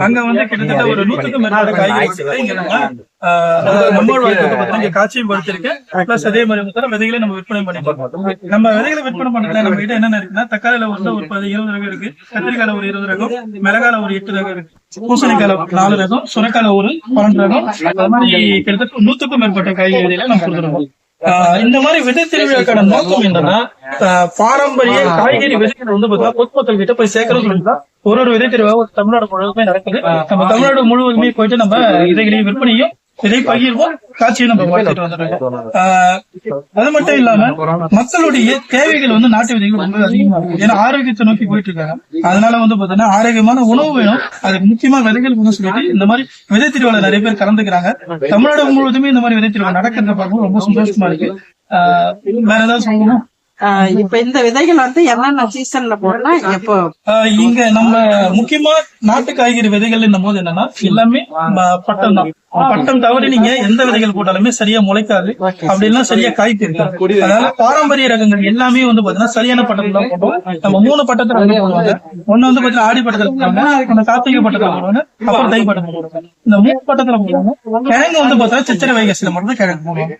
அங்க வந்து கிட்டத்தட்ட ஒரு 100க்கும் மேற்பட்ட காய்கறி இங்க நம்ம காட்சியும் படுத்திருக்கு. பிளஸ் அதே மாதிரி விதைகளை நம்ம விற்பனை பண்ணிட்டு நம்ம விதைகளை விற்பனை பண்றதுல நம்ம கிட்ட என்னென்ன இருக்குன்னா, தக்காளியில வந்து ஒரு 20 ரகம் இருக்கு, கத்திரிக்காயில ஒரு 20 ரகம், மிளகால ஒரு 8 ரகம் இருக்கு, பூசணிக்காயில 4 ரகம், சுரைக்காயில ஒரு 12 ரகம், அது மாதிரி கிட்டத்தட்ட 100க்கும் மேற்பட்ட காய்கறி விதைகளை நம்ம கொடுத்துருக்கோம். இந்த மாதிரி விதை திருவிழாக்கான நோக்கம் என்னன்னா, பாரம்பரிய காய்கறி விதைகள் வந்து பொதுமக்கள் கிட்ட போய் சேர்க்கறது. ஒரு விதை திருவிழா தமிழ்நாடு முழுவதுமே நடக்குது. நம்ம தமிழ்நாடு முழுவதுமே போயிட்டு நம்ம விதைகளையும் விற்பனையும் விதை பகிர்வோம், காட்சியும் நம்ம பார்த்துட்டு வந்துடுறோம். அது மட்டும் இல்லாம மக்களுடைய தேவைகள் வந்து நாட்டு விதைகள் ரொம்ப அதிகமா இருக்கு. ஏன்னா ஆரோக்கியத்தை நோக்கி போயிட்டு இருக்காங்க. அதனால வந்து பாத்தீங்கன்னா ஆரோக்கியமான உணவு வேணும், அதுக்கு முக்கியமா விதைகள் வேணும் சொல்லிட்டு இந்த மாதிரி விதை திருவிழா நிறைய பேர் கலந்துக்கிறாங்க. தமிழ்நாடு முழுவதுமே இந்த மாதிரி விதை திருவிழா நடக்கிறத பார்க்கும் ரொம்ப சந்தோஷமா இருக்கு. வேற ஏதாவது சொல்லணும்? இப்ப இந்த விதைகள் வந்து என்னென்ன சீசன்ல போடலாம், எப்போ? இங்க நம்ம முக்கியமா நாட்டு காய்கறி விதைகள் போது என்னன்னா எல்லாமே பட்டம் தான். பட்டம் தவிர நீங்க எந்த விதைகள் போட்டாலுமே சரியா முளைக்காது, அப்படின்னா சரியா காய்ப்பு இருக்காது. அதனால பாரம்பரிய ரகங்கள் எல்லாமே வந்து பாத்தீங்கன்னா சரியான பட்டம் தான் போட்டோம். நம்ம 3 பட்டத்துல வந்து போடுவாங்க. ஒண்ணு வந்து பாத்தீங்கன்னா ஆடி பட்டத்துல போடுவாங்க, கார்த்திகை பட்டத்துல போடுவாங்க, அப்புறம் தை பட்டத்துல போடுவாங்க. இந்த 3 பட்டத்துல போடுவாங்க. கிழங்கு வந்து பாத்தீங்கன்னா சித்திரை வைகாசியில மட்டும் தான் கிழங்கு போடுவாங்க.